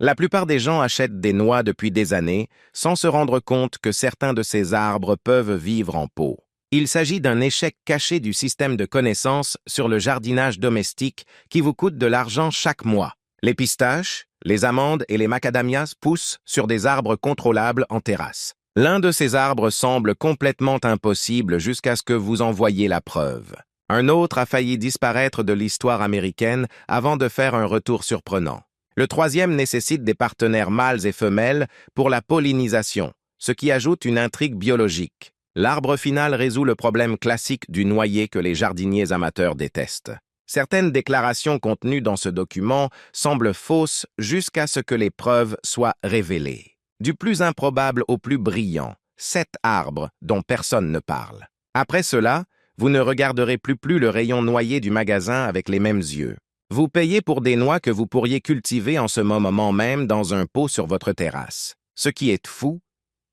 La plupart des gens achètent des noix depuis des années sans se rendre compte que certains de ces arbres peuvent vivre en pot. Il s'agit d'un échec caché du système de connaissances sur le jardinage domestique qui vous coûte de l'argent chaque mois. Les pistaches, les amandes et les macadamias poussent sur des arbres contrôlables en terrasse. L'un de ces arbres semble complètement impossible jusqu'à ce que vous en voyiez la preuve. Un autre a failli disparaître de l'histoire américaine avant de faire un retour surprenant. Le troisième nécessite des partenaires mâles et femelles pour la pollinisation, ce qui ajoute une intrigue biologique. L'arbre final résout le problème classique du noyer que les jardiniers amateurs détestent. Certaines déclarations contenues dans ce document semblent fausses jusqu'à ce que les preuves soient révélées. Du plus improbable au plus brillant, 7 arbres dont personne ne parle. Après cela, vous ne regarderez plus le rayon noyer du magasin avec les mêmes yeux. Vous payez pour des noix que vous pourriez cultiver en ce moment même dans un pot sur votre terrasse. Ce qui est fou,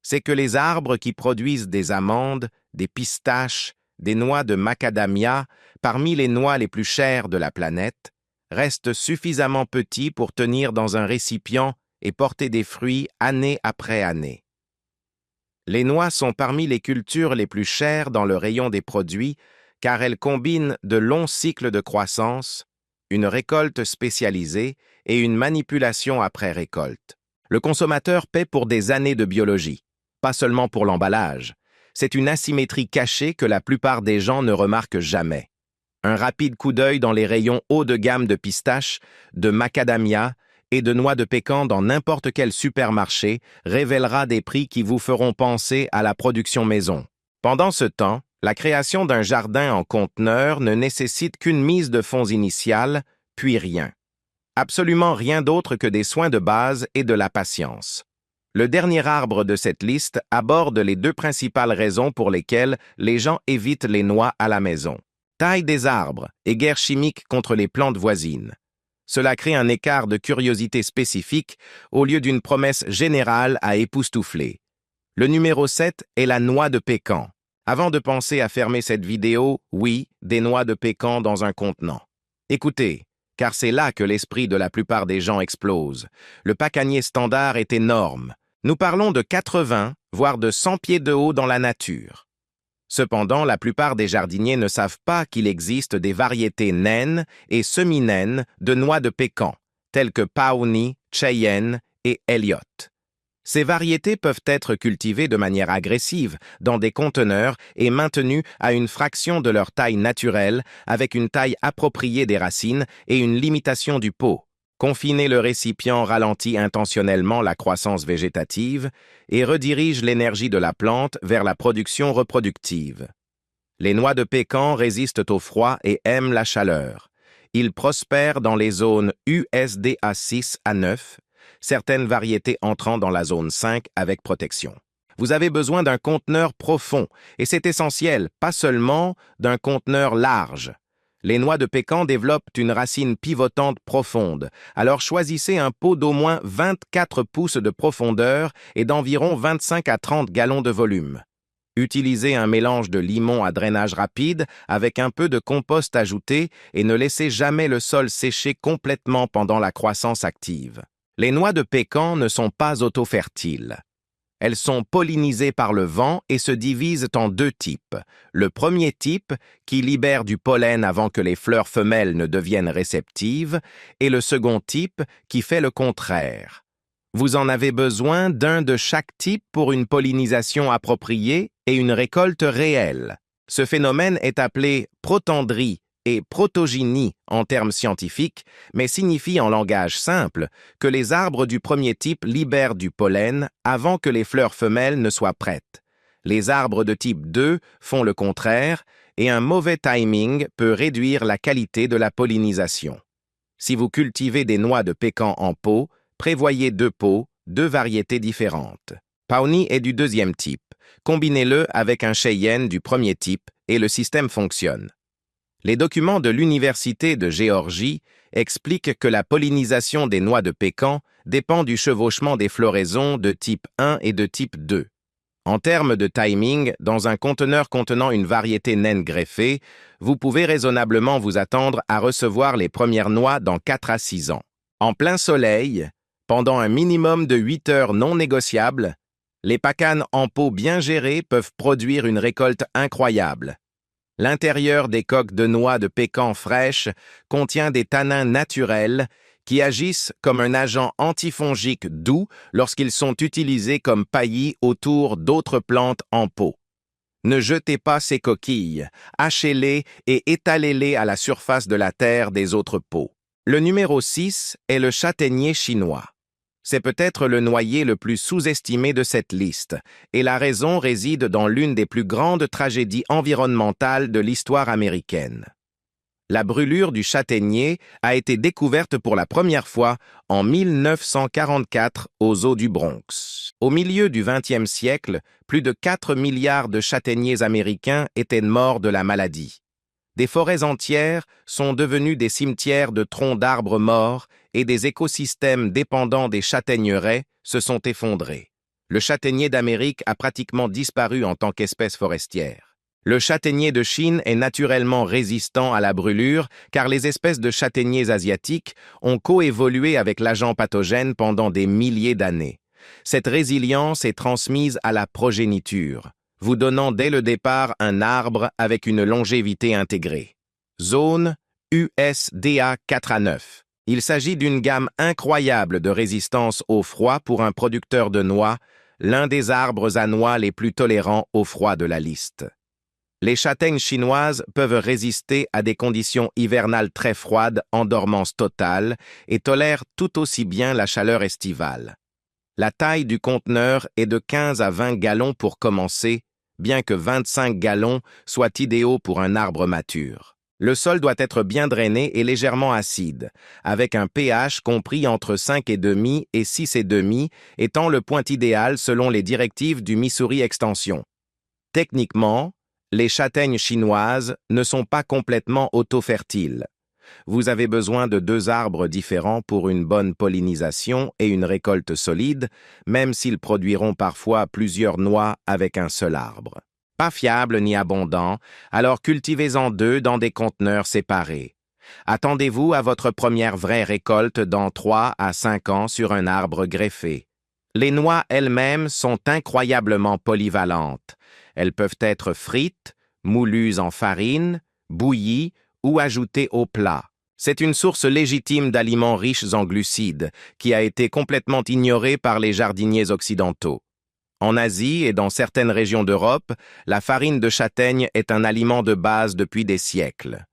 c'est que les arbres qui produisent des amandes, des pistaches, des noix de macadamia, parmi les noix les plus chères de la planète, restent suffisamment petits pour tenir dans un récipient et porter des fruits année après année. Les noix sont parmi les cultures les plus chères dans le rayon des produits car elles combinent de longs cycles de croissance, une récolte spécialisée et une manipulation après récolte. Le consommateur paie pour des années de biologie, pas seulement pour l'emballage. C'est une asymétrie cachée que la plupart des gens ne remarquent jamais. Un rapide coup d'œil dans les rayons haut de gamme de pistaches, de macadamia et de noix de pécan dans n'importe quel supermarché révélera des prix qui vous feront penser à la production maison. Pendant ce temps, la création d'un jardin en conteneur ne nécessite qu'une mise de fonds initiale, puis rien. Absolument rien d'autre que des soins de base et de la patience. Le dernier arbre de cette liste aborde les 2 principales raisons pour lesquelles les gens évitent les noix à la maison. Taille des arbres et guerre chimique contre les plantes voisines. Cela crée un écart de curiosité spécifique au lieu d'une promesse générale à époustoufler. Le numéro 7 est la noix de pécan. Avant de penser à fermer cette vidéo, oui, des noix de pécan dans un contenant. Écoutez, car c'est là que l'esprit de la plupart des gens explose. Le pacanier standard est énorme. Nous parlons de 80, voire de 100 pieds de haut dans la nature. Cependant, la plupart des jardiniers ne savent pas qu'il existe des variétés naines et semi-naines de noix de pécan, telles que Pawnee, Cheyenne et Elliott. Ces variétés peuvent être cultivées de manière agressive dans des conteneurs et maintenues à une fraction de leur taille naturelle avec une taille appropriée des racines et une limitation du pot. Confiner le récipient ralentit intentionnellement la croissance végétative et redirige l'énergie de la plante vers la production reproductive. Les noix de pécan résistent au froid et aiment la chaleur. Ils prospèrent dans les zones USDA 6 à 9, certaines variétés entrant dans la zone 5 avec protection. Vous avez besoin d'un conteneur profond, et c'est essentiel, pas seulement d'un conteneur large. Les noix de pécan développent une racine pivotante profonde, alors choisissez un pot d'au moins 24 pouces de profondeur et d'environ 25 à 30 gallons de volume. Utilisez un mélange de limon à drainage rapide avec un peu de compost ajouté et ne laissez jamais le sol sécher complètement pendant la croissance active. Les noix de pécan ne sont pas auto-fertiles. Elles sont pollinisées par le vent et se divisent en 2 types. Le premier type, qui libère du pollen avant que les fleurs femelles ne deviennent réceptives, et le second type, qui fait le contraire. Vous en avez besoin d'un de chaque type pour une pollinisation appropriée et une récolte réelle. Ce phénomène est appelé protandrie et protogynie en termes scientifiques, mais signifie en langage simple que les arbres du premier type libèrent du pollen avant que les fleurs femelles ne soient prêtes. Les arbres de type 2 font le contraire et un mauvais timing peut réduire la qualité de la pollinisation. Si vous cultivez des noix de pécan en pot, prévoyez 2 pots, 2 variétés différentes. Pawnee est du deuxième type. Combinez-le avec un Cheyenne du premier type et le système fonctionne. Les documents de l'Université de Géorgie expliquent que la pollinisation des noix de pécan dépend du chevauchement des floraisons de type 1 et de type 2. En termes de timing, dans un conteneur contenant une variété naine greffée, vous pouvez raisonnablement vous attendre à recevoir les premières noix dans 4 à 6 ans. En plein soleil, Pendant un minimum de 8 heures non négociables, les packanes en pot bien gérés peuvent produire une récolte incroyable. L'intérieur des coques de noix de pécan fraîches contient des tanins naturels qui agissent comme un agent antifongique doux lorsqu'ils sont utilisés comme paillis autour d'autres plantes en pot. Ne jetez pas ces coquilles, hachez-les et étalez-les à la surface de la terre des autres pots. Le numéro 6 est le châtaignier chinois. C'est peut-être le noyer le plus sous-estimé de cette liste, et la raison réside dans l'une des plus grandes tragédies environnementales de l'histoire américaine. La brûlure du châtaignier a été découverte pour la première fois en 1944 aux eaux du Bronx. Au milieu du XXe siècle, plus de 4 milliards de châtaigniers américains étaient morts de la maladie. Des forêts entières sont devenues des cimetières de troncs d'arbres morts et des écosystèmes dépendants des châtaigneraies se sont effondrés. Le châtaignier d'Amérique a pratiquement disparu en tant qu'espèce forestière. Le châtaignier de Chine est naturellement résistant à la brûlure car les espèces de châtaigniers asiatiques ont coévolué avec l'agent pathogène pendant des milliers d'années. Cette résilience est transmise à la progéniture, vous donnant dès le départ un arbre avec une longévité intégrée. Zone USDA 4A9. Il s'agit d'une gamme incroyable de résistance au froid pour un producteur de noix, l'un des arbres à noix les plus tolérants au froid de la liste. Les châtaignes chinoises peuvent résister à des conditions hivernales très froides en dormance totale et tolèrent tout aussi bien la chaleur estivale. La taille du conteneur est de 15 à 20 gallons pour commencer, bien que 25 gallons soient idéaux pour un arbre mature. Le sol doit être bien drainé et légèrement acide, avec un pH compris entre 5,5 et 6,5 étant le point idéal selon les directives du Missouri Extension. Techniquement, les châtaignes chinoises ne sont pas complètement auto-fertiles. Vous avez besoin de 2 arbres différents pour une bonne pollinisation et une récolte solide, même s'ils produiront parfois plusieurs noix avec un seul arbre. Pas fiable ni abondant, alors cultivez-en 2 dans des conteneurs séparés. Attendez-vous à votre première vraie récolte dans 3 à 5 ans sur un arbre greffé. Les noix elles-mêmes sont incroyablement polyvalentes. Elles peuvent être frites, moulues en farine, bouillies ou ajoutées au plat. C'est une source légitime d'aliments riches en glucides, qui a été complètement ignorée par les jardiniers occidentaux. En Asie et dans certaines régions d'Europe, la farine de châtaigne est un aliment de base depuis des siècles.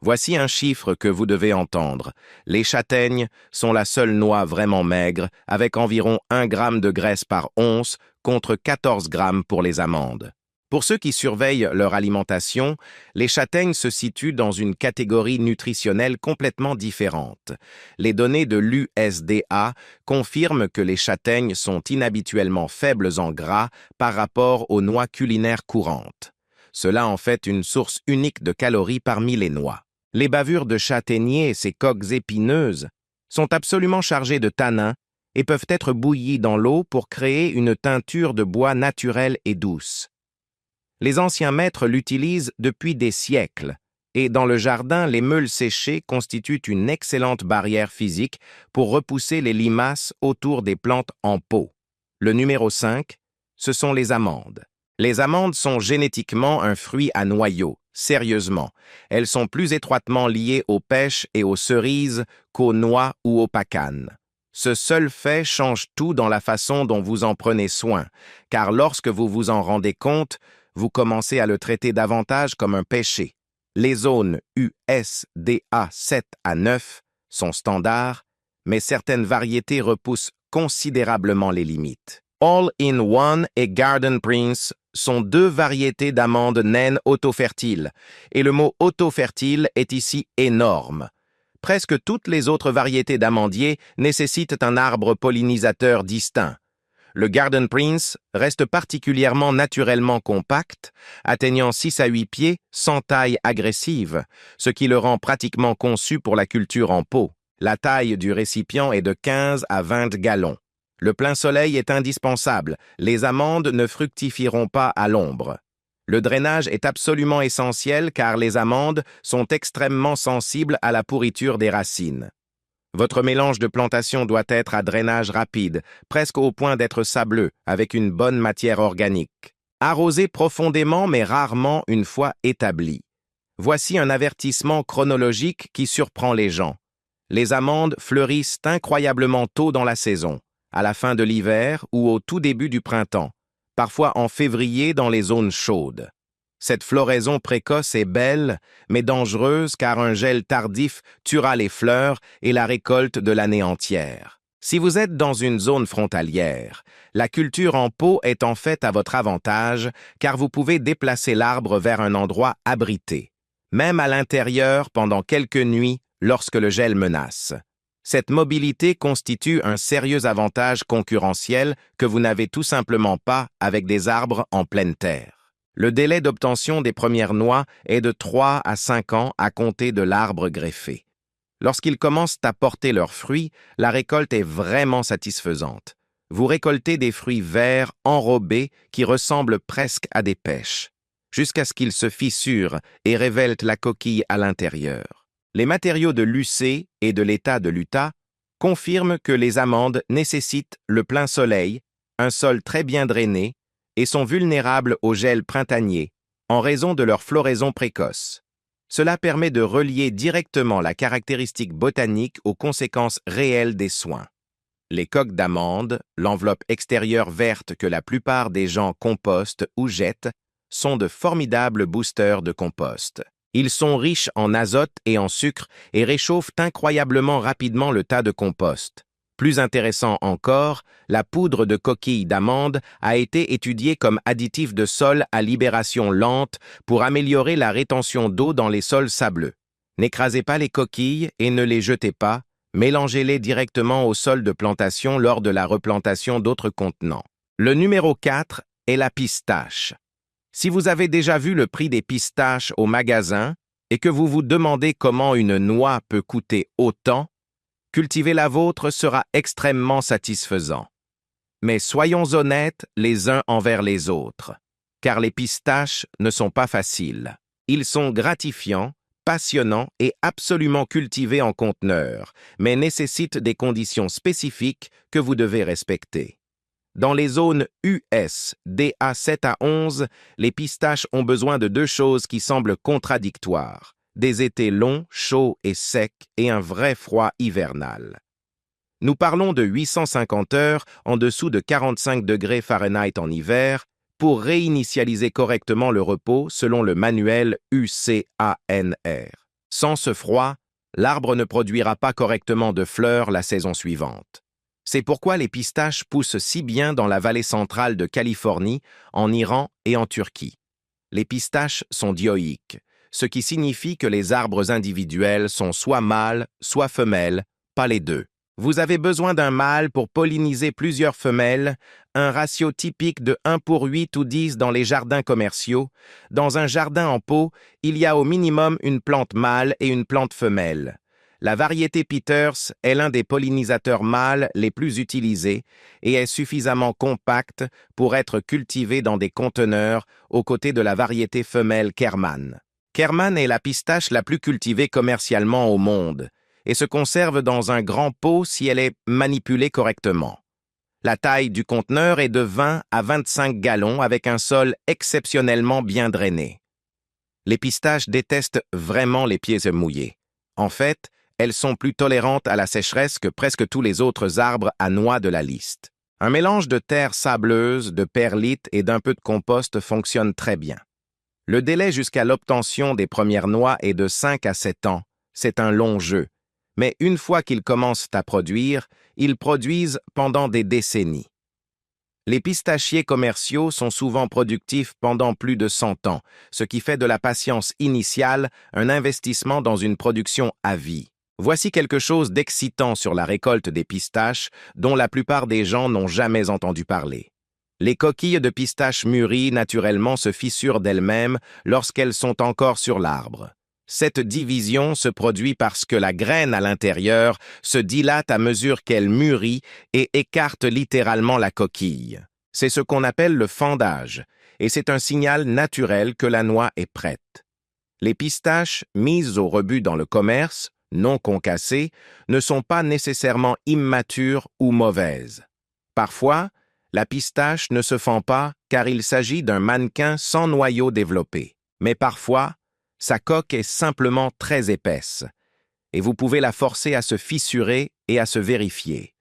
Voici un chiffre que vous devez entendre. Les châtaignes sont la seule noix vraiment maigre, avec environ 1 gramme de graisse par once contre 14 grammes pour les amandes. Pour ceux qui surveillent leur alimentation, les châtaignes se situent dans une catégorie nutritionnelle complètement différente. Les données de l'USDA confirment que les châtaignes sont inhabituellement faibles en gras par rapport aux noix culinaires courantes. Cela en fait une source unique de calories parmi les noix. Les bavures de châtaignier et ses coques épineuses sont absolument chargées de tanins et peuvent être bouillies dans l'eau pour créer une teinture de bois naturelle et douce. Les anciens maîtres l'utilisent depuis des siècles, et dans le jardin, les meules séchées constituent une excellente barrière physique pour repousser les limaces autour des plantes en pot. Le numéro 5, ce sont les amandes. Les amandes sont génétiquement un fruit à noyau, sérieusement. Elles sont plus étroitement liées aux pêches et aux cerises qu'aux noix ou aux packanes. Ce seul fait change tout dans la façon dont vous en prenez soin, car lorsque vous vous en rendez compte, vous commencez à le traiter davantage comme un péché. Les zones USDA 7 à 9 sont standards, mais certaines variétés repoussent considérablement les limites. All-in-One et Garden Prince sont 2 variétés d'amandes naines autofertiles, et le mot autofertile est ici énorme. Presque toutes les autres variétés d'amandiers nécessitent un arbre pollinisateur distinct. Le Garden Prince reste particulièrement naturellement compact, atteignant 6 à 8 pieds sans taille agressive, ce qui le rend pratiquement conçu pour la culture en pot. La taille du récipient est de 15 à 20 gallons. Le plein soleil est indispensable, les amandes ne fructifieront pas à l'ombre. Le drainage est absolument essentiel car les amandes sont extrêmement sensibles à la pourriture des racines. Votre mélange de plantation doit être à drainage rapide, presque au point d'être sableux, avec une bonne matière organique. Arrosez profondément mais rarement une fois établi. Voici un avertissement chronologique qui surprend les gens. Les amandes fleurissent incroyablement tôt dans la saison, à la fin de l'hiver ou au tout début du printemps, parfois en février dans les zones chaudes. Cette floraison précoce est belle, mais dangereuse car un gel tardif tuera les fleurs et la récolte de l'année entière. Si vous êtes dans une zone frontalière, la culture en pot est en fait à votre avantage car vous pouvez déplacer l'arbre vers un endroit abrité, même à l'intérieur pendant quelques nuits lorsque le gel menace. Cette mobilité constitue un sérieux avantage concurrentiel que vous n'avez tout simplement pas avec des arbres en pleine terre. Le délai d'obtention des premières noix est de 3 à 5 ans à compter de l'arbre greffé. Lorsqu'ils commencent à porter leurs fruits, la récolte est vraiment satisfaisante. Vous récoltez des fruits verts enrobés qui ressemblent presque à des pêches, jusqu'à ce qu'ils se fissurent et révèlent la coquille à l'intérieur. Les matériaux de l'UC et de l'État de l'Utah confirment que les amandes nécessitent le plein soleil, un sol très bien drainé, et sont vulnérables au gel printanier en raison de leur floraison précoce. Cela permet de relier directement la caractéristique botanique aux conséquences réelles des soins. Les coques d'amandes, l'enveloppe extérieure verte que la plupart des gens compostent ou jettent, sont de formidables boosters de compost. Ils sont riches en azote et en sucre et réchauffent incroyablement rapidement le tas de compost. Plus intéressant encore, la poudre de coquilles d'amande a été étudiée comme additif de sol à libération lente pour améliorer la rétention d'eau dans les sols sableux. N'écrasez pas les coquilles et ne les jetez pas, mélangez-les directement au sol de plantation lors de la replantation d'autres contenants. Le numéro 4 est la pistache. Si vous avez déjà vu le prix des pistaches au magasin et que vous vous demandez comment une noix peut coûter autant, cultiver la vôtre sera extrêmement satisfaisant. Mais soyons honnêtes les uns envers les autres, car les pistaches ne sont pas faciles. Ils sont gratifiants, passionnants et absolument cultivés en conteneur, mais nécessitent des conditions spécifiques que vous devez respecter. Dans les zones US, DA 7 à 11, les pistaches ont besoin de deux choses qui semblent contradictoires. Des étés longs, chauds et secs et un vrai froid hivernal. Nous parlons de 850 heures en dessous de 45 degrés Fahrenheit en hiver pour réinitialiser correctement le repos selon le manuel UCANR. Sans ce froid, l'arbre ne produira pas correctement de fleurs la saison suivante. C'est pourquoi les pistaches poussent si bien dans la vallée centrale de Californie, en Iran et en Turquie. Les pistaches sont dioïques, ce qui signifie que les arbres individuels sont soit mâles, soit femelles, pas les deux. Vous avez besoin d'un mâle pour polliniser plusieurs femelles, un ratio typique de 1 pour 8 ou 10 dans les jardins commerciaux. Dans un jardin en pot, il y a au minimum une plante mâle et une plante femelle. La variété Peters est l'un des pollinisateurs mâles les plus utilisés et est suffisamment compacte pour être cultivée dans des conteneurs aux côtés de la variété femelle Kerman. Kerman est la pistache la plus cultivée commercialement au monde et se conserve dans un grand pot si elle est manipulée correctement. La taille du conteneur est de 20 à 25 gallons avec un sol exceptionnellement bien drainé. Les pistaches détestent vraiment les pieds mouillés. En fait, elles sont plus tolérantes à la sécheresse que presque tous les autres arbres à noix de la liste. Un mélange de terre sableuse, de perlite et d'un peu de compost fonctionne très bien. Le délai jusqu'à l'obtention des premières noix est de 5 à 7 ans. C'est un long jeu. Mais une fois qu'ils commencent à produire, ils produisent pendant des décennies. Les pistachiers commerciaux sont souvent productifs pendant plus de 100 ans, ce qui fait de la patience initiale un investissement dans une production à vie. Voici quelque chose d'excitant sur la récolte des pistaches dont la plupart des gens n'ont jamais entendu parler. Les coquilles de pistaches mûries naturellement se fissurent d'elles-mêmes lorsqu'elles sont encore sur l'arbre. Cette division se produit parce que la graine à l'intérieur se dilate à mesure qu'elle mûrit et écarte littéralement la coquille. C'est ce qu'on appelle le fendage, et c'est un signal naturel que la noix est prête. Les pistaches mises au rebut dans le commerce, non concassées, ne sont pas nécessairement immatures ou mauvaises. Parfois, la pistache ne se fend pas car il s'agit d'un mannequin sans noyau développé. Mais parfois, sa coque est simplement très épaisse, et vous pouvez la forcer à se fissurer et à se vérifier.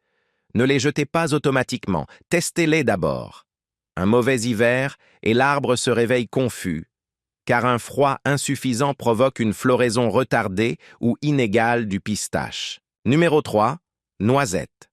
Ne les jetez pas automatiquement, testez-les d'abord. Un mauvais hiver et l'arbre se réveille confus, car un froid insuffisant provoque une floraison retardée ou inégale du pistache. Numéro 3. Noisette.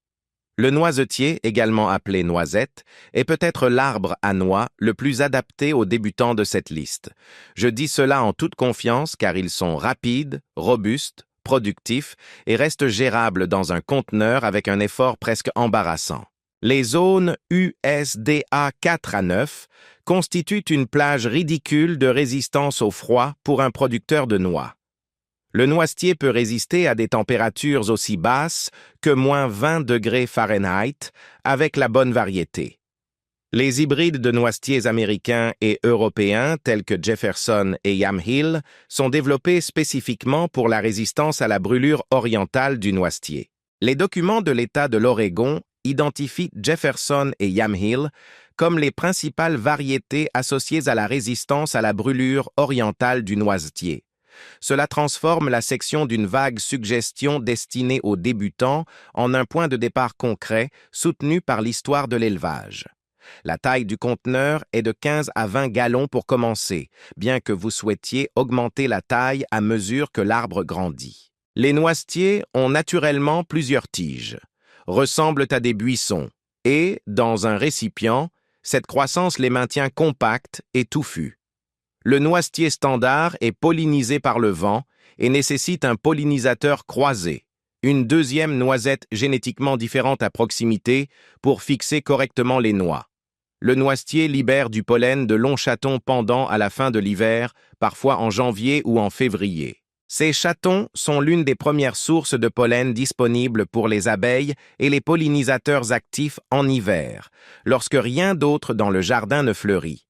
Le noisetier, également appelé noisette, est peut-être l'arbre à noix le plus adapté aux débutants de cette liste. Je dis cela en toute confiance car ils sont rapides, robustes, productifs et restent gérables dans un conteneur avec un effort presque embarrassant. Les zones USDA 4 à 9 constituent une plage ridicule de résistance au froid pour un producteur de noix. Le noisetier peut résister à des températures aussi basses que -20 degrés Fahrenheit avec la bonne variété. Les hybrides de noisetiers américains et européens tels que Jefferson et Yamhill sont développés spécifiquement pour la résistance à la brûlure orientale du noisetier. Les documents de l'État de l'Oregon identifient Jefferson et Yamhill comme les principales variétés associées à la résistance à la brûlure orientale du noisetier. Cela transforme la section d'une vague suggestion destinée aux débutants en un point de départ concret soutenu par l'histoire de l'élevage. La taille du conteneur est de 15 à 20 gallons pour commencer, bien que vous souhaitiez augmenter la taille à mesure que l'arbre grandit. Les noisetiers ont naturellement plusieurs tiges, ressemblent à des buissons et, dans un récipient, cette croissance les maintient compacts et touffus. Le noisetier standard est pollinisé par le vent et nécessite un pollinisateur croisé, une deuxième noisette génétiquement différente à proximité pour fixer correctement les noix. Le noisetier libère du pollen de longs chatons pendant à la fin de l'hiver, parfois en janvier ou en février. Ces chatons sont l'une des premières sources de pollen disponibles pour les abeilles et les pollinisateurs actifs en hiver, lorsque rien d'autre dans le jardin ne fleurit.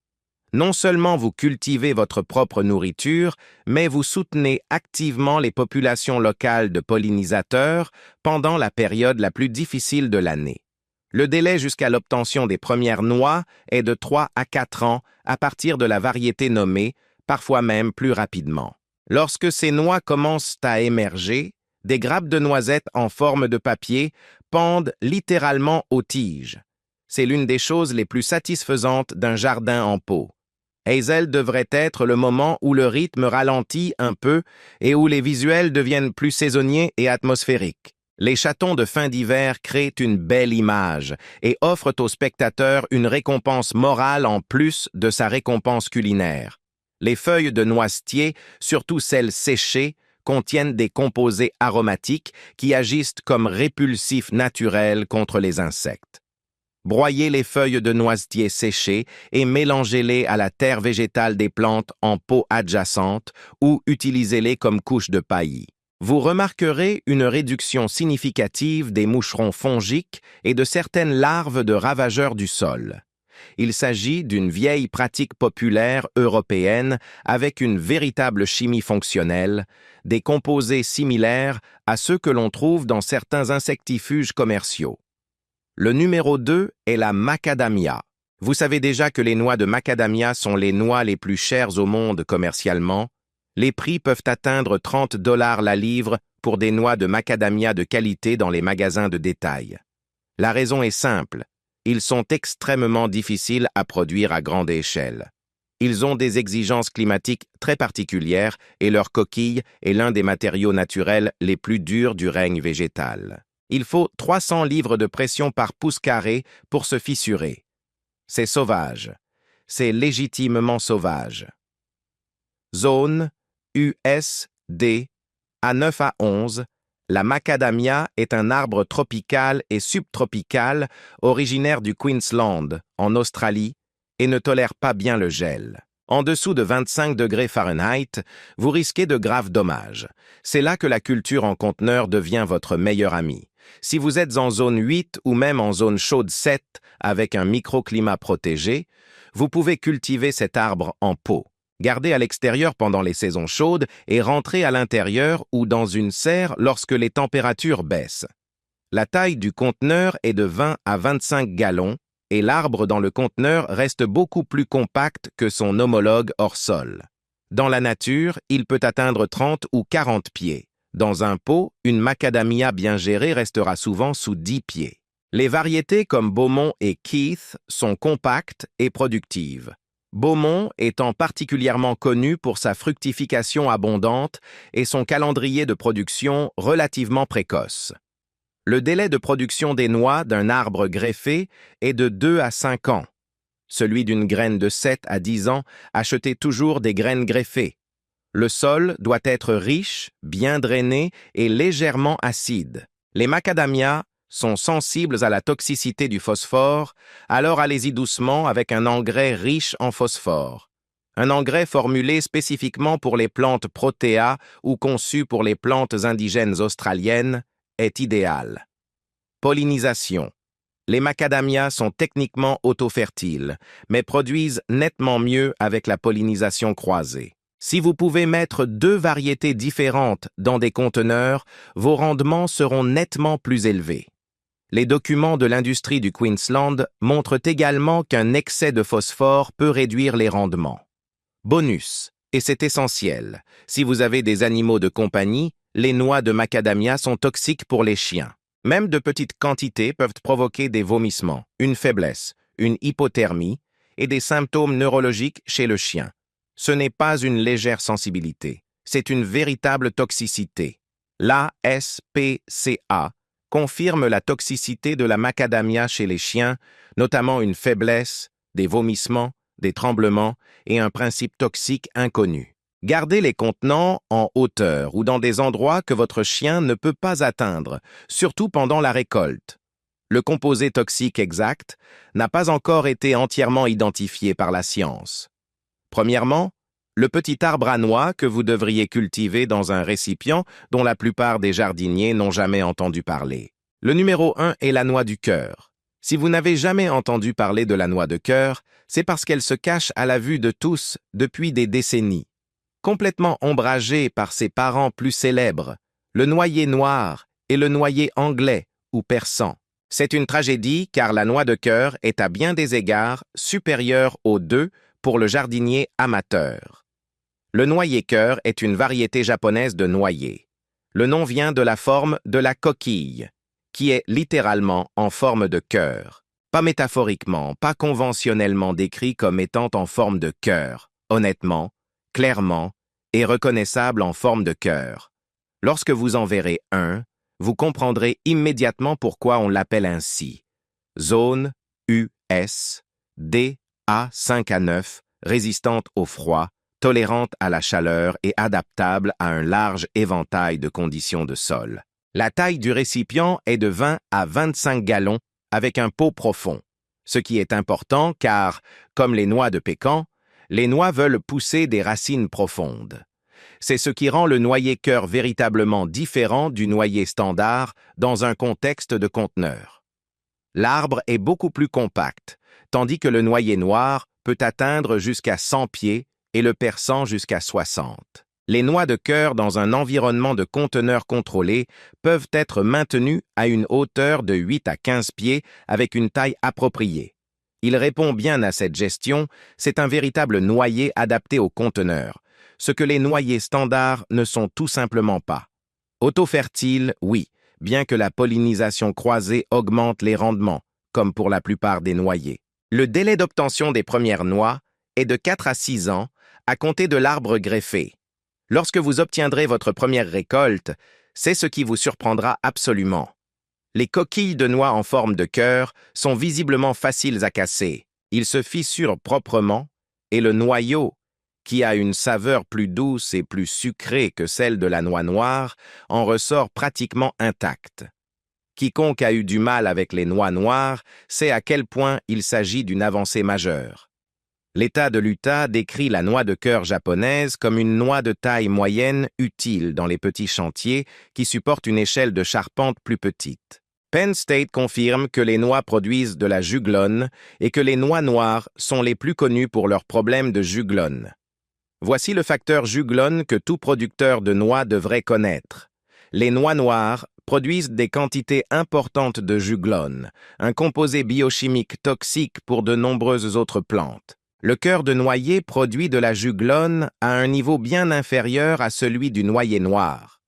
Non seulement vous cultivez votre propre nourriture, mais vous soutenez activement les populations locales de pollinisateurs pendant la période la plus difficile de l'année. Le délai jusqu'à l'obtention des premières noix est de 3 à 4 ans à partir de la variété nommée, parfois même plus rapidement. Lorsque ces noix commencent à émerger, des grappes de noisettes en forme de papier pendent littéralement aux tiges. C'est l'une des choses les plus satisfaisantes d'un jardin en pot. Hazel devrait être le moment où le rythme ralentit un peu et où les visuels deviennent plus saisonniers et atmosphériques. Les chatons de fin d'hiver créent une belle image et offrent au spectateur une récompense morale en plus de sa récompense culinaire. Les feuilles de noisetier, surtout celles séchées, contiennent des composés aromatiques qui agissent comme répulsifs naturels contre les insectes. Broyez les feuilles de noisetier séchées et mélangez-les à la terre végétale des plantes en pot adjacente ou utilisez-les comme couche de paillis. Vous remarquerez une réduction significative des moucherons fongiques et de certaines larves de ravageurs du sol. Il s'agit d'une vieille pratique populaire européenne avec une véritable chimie fonctionnelle, des composés similaires à ceux que l'on trouve dans certains insectifuges commerciaux. Le numéro 2 est la macadamia. Vous savez déjà que les noix de macadamia sont les noix les plus chères au monde commercialement. Les prix peuvent atteindre 30 $ la livre pour des noix de macadamia de qualité dans les magasins de détail. La raison est simple, ils sont extrêmement difficiles à produire à grande échelle. Ils ont des exigences climatiques très particulières et leur coquille est l'un des matériaux naturels les plus durs du règne végétal. Il faut 300 livres de pression par pouce carré pour se fissurer. C'est sauvage. C'est légitimement sauvage. Zone USD à 9 à 11, la macadamia est un arbre tropical et subtropical originaire du Queensland, en Australie, et ne tolère pas bien le gel. En dessous de 25 degrés Fahrenheit, vous risquez de graves dommages. C'est là que la culture en conteneur devient votre meilleur ami. Si vous êtes en zone 8 ou même en zone chaude 7 avec un microclimat protégé, vous pouvez cultiver cet arbre en pot. Gardez à l'extérieur pendant les saisons chaudes et rentrez à l'intérieur ou dans une serre lorsque les températures baissent. La taille du conteneur est de 20 à 25 gallons et l'arbre dans le conteneur reste beaucoup plus compact que son homologue hors sol. Dans la nature, il peut atteindre 30 ou 40 pieds. Dans un pot, une macadamia bien gérée restera souvent sous 10 pieds. Les variétés comme Beaumont et Keith sont compactes et productives. Beaumont étant particulièrement connu pour sa fructification abondante et son calendrier de production relativement précoce. Le délai de production des noix d'un arbre greffé est de 2 à 5 ans. Celui d'une graine de 7 à 10 ans, achetez toujours des graines greffées. Le sol doit être riche, bien drainé et légèrement acide. Les macadamias sont sensibles à la toxicité du phosphore, alors allez-y doucement avec un engrais riche en phosphore. Un engrais formulé spécifiquement pour les plantes Protea ou conçu pour les plantes indigènes australiennes est idéal. Pollinisation. Les macadamias sont techniquement autofertiles, mais produisent nettement mieux avec la pollinisation croisée. Si vous pouvez mettre 2 variétés différentes dans des conteneurs, vos rendements seront nettement plus élevés. Les documents de l'industrie du Queensland montrent également qu'un excès de phosphore peut réduire les rendements. Bonus, et c'est essentiel, si vous avez des animaux de compagnie, les noix de macadamia sont toxiques pour les chiens. Même de petites quantités peuvent provoquer des vomissements, une faiblesse, une hypothermie et des symptômes neurologiques chez le chien. Ce n'est pas une légère sensibilité, c'est une véritable toxicité. L'ASPCA confirme la toxicité de la macadamia chez les chiens, notamment une faiblesse, des vomissements, des tremblements et un principe toxique inconnu. Gardez les contenants en hauteur ou dans des endroits que votre chien ne peut pas atteindre, surtout pendant la récolte. Le composé toxique exact n'a pas encore été entièrement identifié par la science. Premièrement, le petit arbre à noix que vous devriez cultiver dans un récipient dont la plupart des jardiniers n'ont jamais entendu parler. Le numéro 1 est la noix du cœur. Si vous n'avez jamais entendu parler de la noix de cœur, c'est parce qu'elle se cache à la vue de tous depuis des décennies. Complètement ombragé par ses parents plus célèbres, le noyer noir et le noyer anglais ou persan. C'est une tragédie car la noix de cœur est à bien des égards supérieure aux 2 pour le jardinier amateur. Le noyer cœur est une variété japonaise de noyer. Le nom vient de la forme de la coquille, qui est littéralement en forme de cœur. Pas métaphoriquement, pas conventionnellement décrit comme étant en forme de cœur. Honnêtement, clairement et reconnaissable en forme de cœur. Lorsque vous en verrez un, vous comprendrez immédiatement pourquoi on l'appelle ainsi. Zone US DA5 à 9, résistante au froid, tolérante à la chaleur et adaptable à un large éventail de conditions de sol. La taille du récipient est de 20 à 25 gallons avec un pot profond, ce qui est important car, comme les noix de pécan, les noix veulent pousser des racines profondes. C'est ce qui rend le noyer cœur véritablement différent du noyer standard dans un contexte de conteneur. L'arbre est beaucoup plus compact, tandis que le noyer noir peut atteindre jusqu'à 100 pieds et le persan jusqu'à 60. Les noix de cœur dans un environnement de conteneur contrôlé peuvent être maintenues à une hauteur de 8 à 15 pieds avec une taille appropriée. Il répond bien à cette gestion, c'est un véritable noyer adapté au conteneur, ce que les noyers standards ne sont tout simplement pas. Autofertile, oui, bien que la pollinisation croisée augmente les rendements, comme pour la plupart des noyers. Le délai d'obtention des premières noix est de 4 à 6 ans à compter de l'arbre greffé. Lorsque vous obtiendrez votre première récolte, c'est ce qui vous surprendra absolument. Les coquilles de noix en forme de cœur sont visiblement faciles à casser. Ils se fissurent proprement et le noyau, qui a une saveur plus douce et plus sucrée que celle de la noix noire, en ressort pratiquement intact. Quiconque a eu du mal avec les noix noires sait à quel point il s'agit d'une avancée majeure. L'État de l'Utah décrit la noix de cœur japonaise comme une noix de taille moyenne utile dans les petits chantiers qui supportent une échelle de charpente plus petite. Penn State confirme que les noix produisent de la juglone et que les noix noires sont les plus connues pour leurs problèmes de juglone. Voici le facteur juglone que tout producteur de noix devrait connaître. Les noix noires produisent des quantités importantes de juglone, un composé biochimique toxique pour de nombreuses autres plantes. Le cœur de noyer produit de la juglone à un niveau bien inférieur à celui du noyer noir.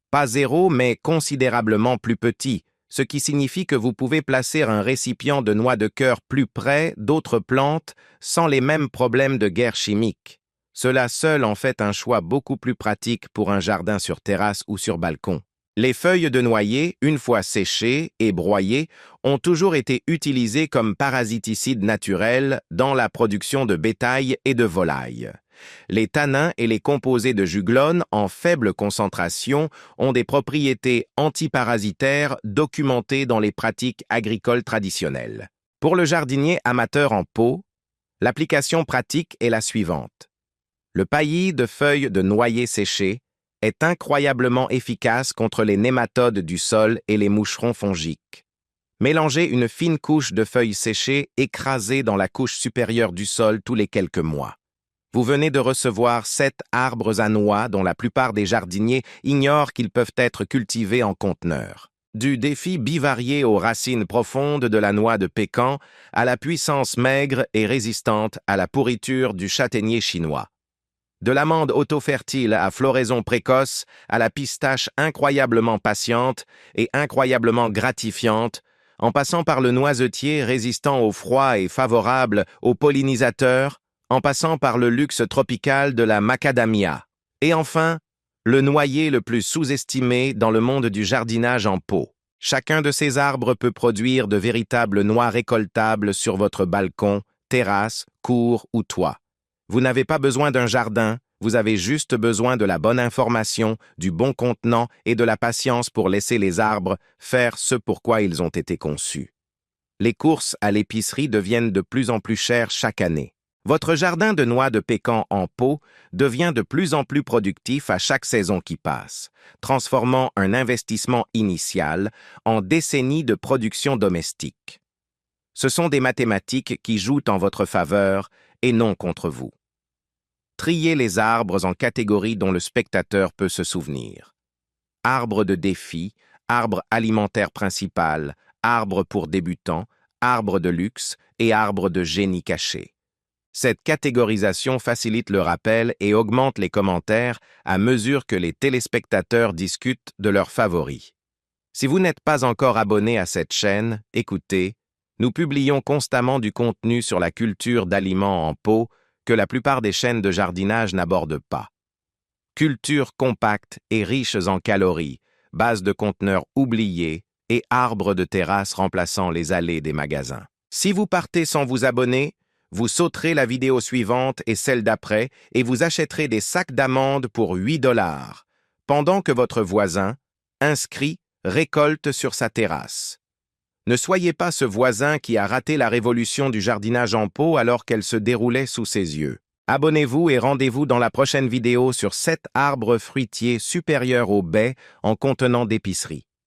Pas zéro, mais considérablement plus petit, ce qui signifie que vous pouvez placer un récipient de noix de cœur plus près d'autres plantes sans les mêmes problèmes de guerre chimique. Cela seul en fait un choix beaucoup plus pratique pour un jardin sur terrasse ou sur balcon. Les feuilles de noyer, une fois séchées et broyées, ont toujours été utilisées comme parasiticides naturels dans la production de bétail et de volailles. Les tanins et les composés de juglone en faible concentration ont des propriétés antiparasitaires documentées dans les pratiques agricoles traditionnelles. Pour le jardinier amateur en pot, l'application pratique est la suivante. Le paillis de feuilles de noyer séchées est incroyablement efficace contre les nématodes du sol et les moucherons fongiques. Mélangez une fine couche de feuilles séchées écrasées dans la couche supérieure du sol tous les quelques mois. Vous venez de recevoir 7 arbres à noix dont la plupart des jardiniers ignorent qu'ils peuvent être cultivés en conteneurs. Du défi bivarié aux racines profondes de la noix de pécan à la puissance maigre et résistante à la pourriture du châtaignier chinois. De l'amande auto-fertile à floraison précoce à la pistache incroyablement patiente et incroyablement gratifiante, en passant par le noisetier résistant au froid et favorable aux pollinisateurs, en passant par le luxe tropical de la macadamia. Et enfin, le noyer le plus sous-estimé dans le monde du jardinage en pot. Chacun de ces arbres peut produire de véritables noix récoltables sur votre balcon, terrasse, cour ou toit. Vous n'avez pas besoin d'un jardin, vous avez juste besoin de la bonne information, du bon contenant et de la patience pour laisser les arbres faire ce pourquoi ils ont été conçus. Les courses à l'épicerie deviennent de plus en plus chères chaque année. Votre jardin de noix de pécan en pot devient de plus en plus productif à chaque saison qui passe, transformant un investissement initial en décennies de production domestique. Ce sont des mathématiques qui jouent en votre faveur et non contre vous. Triez les arbres en catégories dont le spectateur peut se souvenir. Arbre de défi, arbre alimentaire principal, arbre pour débutants, arbre de luxe et arbre de génie caché. Cette catégorisation facilite le rappel et augmente les commentaires à mesure que les téléspectateurs discutent de leurs favoris. Si vous n'êtes pas encore abonné à cette chaîne, écoutez, nous publions constamment du contenu sur la culture d'aliments en pot que la plupart des chaînes de jardinage n'abordent pas. Cultures compactes et riches en calories, base de conteneurs oubliés et arbres de terrasse remplaçant les allées des magasins. Si vous partez sans vous abonner, vous sauterez la vidéo suivante et celle d'après et vous achèterez des sacs d'amandes pour 8 $, pendant que votre voisin, inscrit, récolte sur sa terrasse. Ne soyez pas ce voisin qui a raté la révolution du jardinage en pot alors qu'elle se déroulait sous ses yeux. Abonnez-vous et rendez-vous dans la prochaine vidéo sur 7 arbres fruitiers supérieurs aux baies en contenant d'épicerie.